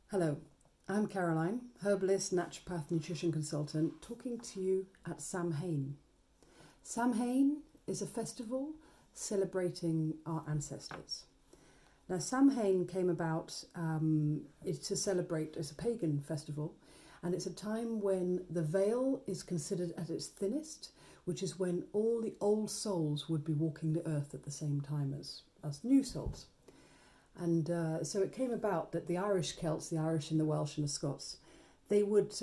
Hello, I'm Caroline, herbalist, naturopath, nutrition consultant, talking to you at Samhain. Samhain is a festival celebrating our ancestors. Now, Samhain came about to celebrate, it's a pagan festival, and it's a time when the veil is considered at its thinnest, which is when all the old souls would be walking the earth at the same time as new souls. And so it came about that the Irish Celts, the Irish and the Welsh and the Scots, they would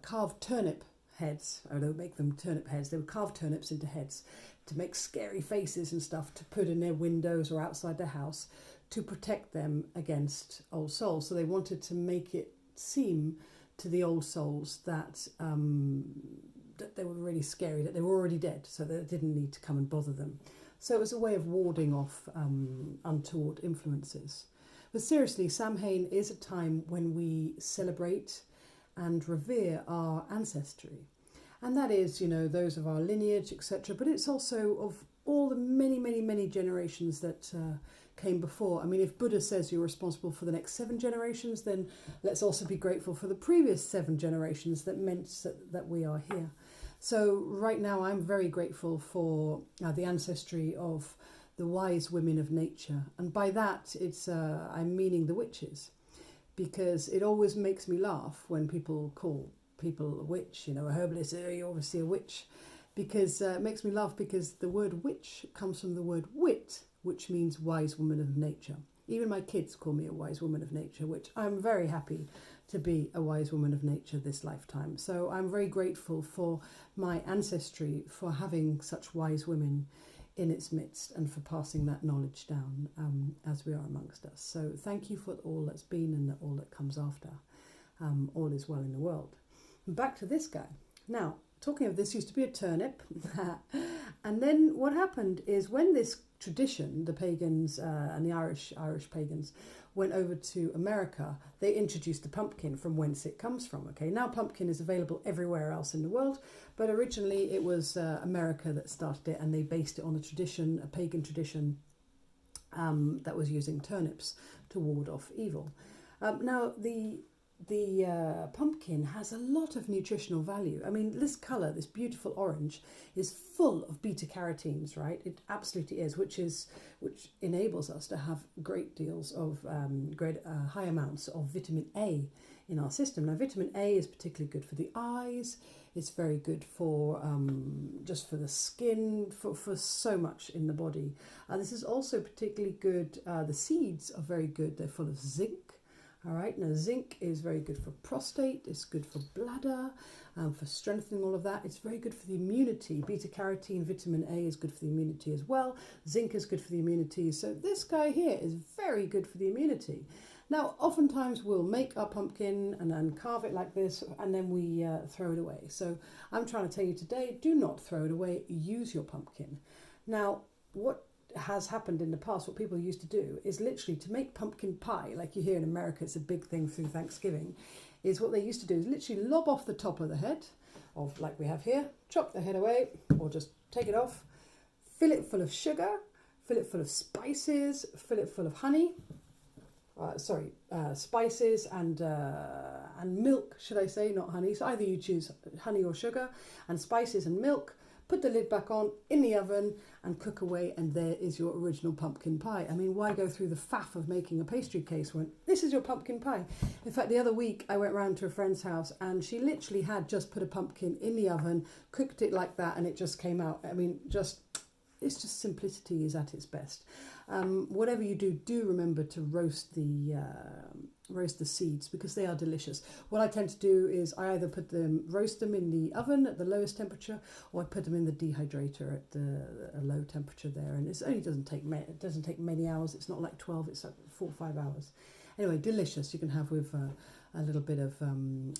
carve turnip heads, or they would make them turnip heads. They would carve turnips into heads to make scary faces and stuff to put in their windows or outside their house to protect them against old souls. So they wanted to make it seem to the old souls that that they were really scary, that they were already dead, so that it didn't need to come and bother them. So it was a way of warding off untoward influences. But seriously, Samhain is a time when we celebrate and revere our ancestry. And that is, those of our lineage, etc. But it's also of all the many, many, many generations that came before. I mean, if Buddha says you're responsible for the next 7 generations, then let's also be grateful for the previous 7 generations that meant that we are here. So right now I'm very grateful for the ancestry of the wise women of nature. And by that, I'm meaning the witches, because it always makes me laugh when people call people a witch, a herbalist, you're obviously a witch, because it makes me laugh because the word witch comes from the word wit, which means wise woman of nature. Even my kids call me a wise woman of nature, which I'm very happy to be a wise woman of nature this lifetime. So I'm very grateful for my ancestry, for having such wise women in its midst and for passing that knowledge down as we are amongst us. So thank you for all that's been and all that comes after. All is well in the world. Back to this guy. Now, talking of this, used to be a turnip. And then what happened is when this tradition, the pagans and the Irish pagans, went over to America, they introduced the pumpkin from whence it comes from. Okay, now pumpkin is available everywhere else in the world, but originally it was America that started it, and they based it on a pagan tradition that was using turnips to ward off evil. Now the pumpkin has a lot of nutritional value. I mean, this colour, this beautiful orange, is full of beta carotenes, right? It absolutely is, which enables us to have great deals of high amounts of vitamin A in our system. Now, vitamin A is particularly good for the eyes. It's very good for just for the skin, for so much in the body. This is also particularly good. The seeds are very good. They're full of zinc. All right, now zinc is very good for prostate, it's good for bladder, for strengthening all of that. It's very good for the immunity. Beta carotene, vitamin A is good for the immunity as well. Zinc is good for the immunity. So this guy here is very good for the immunity. Now, oftentimes we'll make our pumpkin and then carve it like this, and then we throw it away. So I'm trying to tell you today, do not throw it away, use your pumpkin. Now, what has happened in the past, what people used to do is literally to make pumpkin pie, like you hear in America, it's a big thing through Thanksgiving, is what they used to do is literally lob off the top of the head, of like we have here, chop the head away, or just take it off, fill it full of sugar, fill it full of spices, fill it full of honey, spices and milk, should I say, not honey. So either you choose honey or sugar, and spices and milk. Put the lid back on in the oven and cook away, and there is your original pumpkin pie. I mean, why go through the faff of making a pastry case when this is your pumpkin pie? In fact, the other week I went round to a friend's house and she literally had just put a pumpkin in the oven, cooked it like that, and it just came out. I mean, it's just simplicity is at its best. Whatever you do remember to roast the seeds, because they are delicious. What I tend to do is I either roast them in the oven at the lowest temperature, or I put them in the dehydrator at a low temperature there, and it doesn't take many hours. It's not like 12, it's like 4 or 5 hours. Anyway, delicious. You can have with a little bit of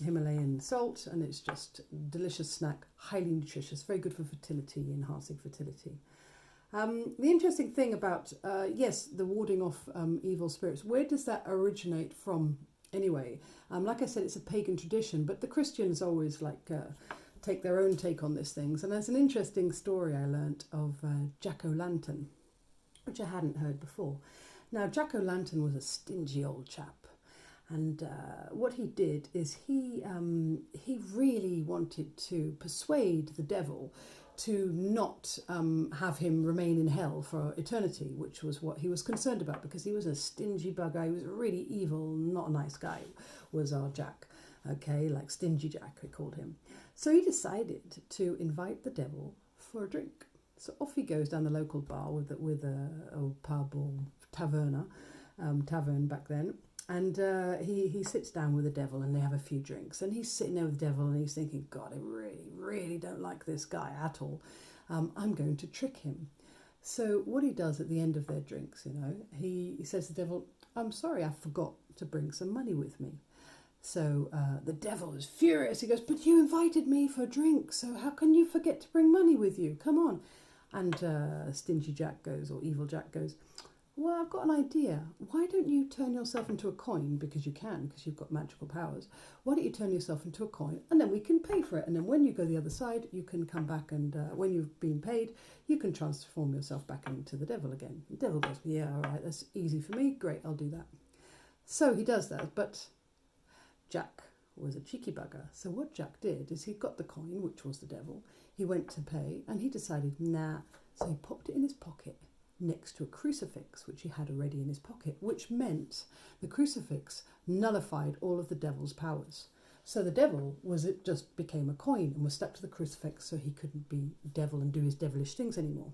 Himalayan salt, and it's just delicious snack, highly nutritious, very good for fertility, enhancing fertility. The interesting thing about, the warding off evil spirits, where does that originate from anyway? Like I said, it's a pagan tradition, but the Christians always take their own take on these things. And there's an interesting story I learnt of Jack-o'-lantern, which I hadn't heard before. Now, Jack-o'-lantern was a stingy old chap. And what he did is he really wanted to persuade the devil to not have him remain in hell for eternity, which was what he was concerned about, because he was a stingy bugger. He was a really evil, not a nice guy, was our Jack. Okay, like Stingy Jack, we called him. So he decided to invite the devil for a drink. So off he goes down the local bar with a pub or tavern back then. And he sits down with the devil and they have a few drinks. And he's sitting there with the devil and he's thinking, God, I really, really don't like this guy at all. I'm going to trick him. So what he does at the end of their drinks, he says to the devil, I'm sorry, I forgot to bring some money with me. So the devil is furious. He goes, but you invited me for a drink, so how can you forget to bring money with you? Come on. And Stingy Jack goes, or Evil Jack goes, well, I've got an idea. Why don't you turn yourself into a coin? Because you can, because you've got magical powers. Why don't you turn yourself into a coin and then we can pay for it. And then when you go the other side, you can come back and when you've been paid, you can transform yourself back into the devil again. The devil goes, yeah, all right, that's easy for me. Great, I'll do that. So he does that, but Jack was a cheeky bugger. So what Jack did is he got the coin, which was the devil. He went to pay and he decided, nah. So he popped it in his pocket next to a crucifix, which he had already in his pocket, which meant the crucifix nullified all of the devil's powers. So the devil just became a coin and was stuck to the crucifix, so he couldn't be devil and do his devilish things anymore.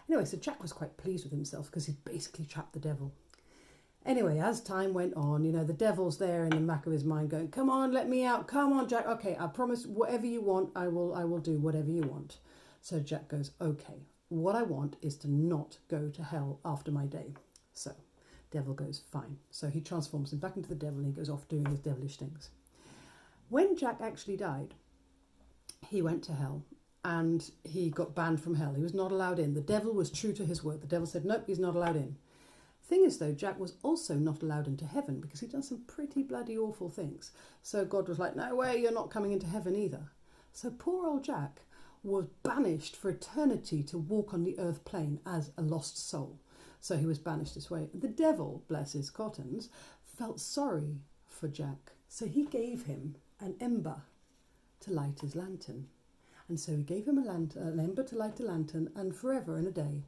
Anyway, so Jack was quite pleased with himself because he'd basically trapped the devil. Anyway, as time went on, the devil's there in the back of his mind going, come on, let me out. Come on, Jack. Okay, I promise whatever you want, I will do whatever you want. So Jack goes, okay, what I want is to not go to hell after my day. So devil goes, fine. So he transforms him back into the devil and he goes off doing his devilish things. When Jack actually died, he went to hell and he got banned from hell. He was not allowed in. The devil was true to his word. The devil said, nope, he's not allowed in. Thing is, though, Jack was also not allowed into heaven because he'd done some pretty bloody awful things. So God was like, no way, you're not coming into heaven either. So poor old Jack was banished for eternity to walk on the earth plane as a lost soul. So he was banished this way. The devil, bless his cottons, felt sorry for Jack. So he gave him an ember to light his lantern. And so he gave him an ember to light a lantern, and forever and a day,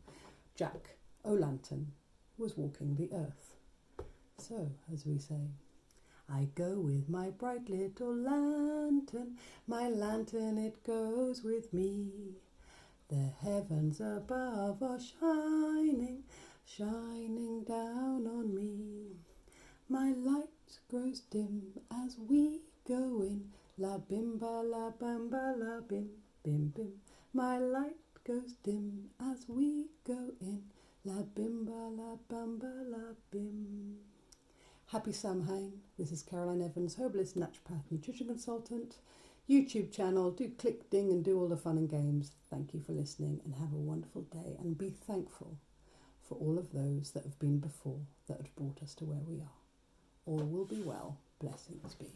Jack O'Lantern was walking the earth. So, as we say, I go with my bright little lantern, my lantern it goes with me. The heavens above are shining, shining down on me. My light grows dim as we go in, la bimba la bamba la bim bim bim. My light goes dim as we go in, la bimba la bamba la bim. Happy Samhain. This is Caroline Evans, herbalist, naturopath, nutrition consultant. YouTube channel. Do click, ding and do all the fun and games. Thank you for listening and have a wonderful day, and be thankful for all of those that have been before that have brought us to where we are. All will be well. Blessings be.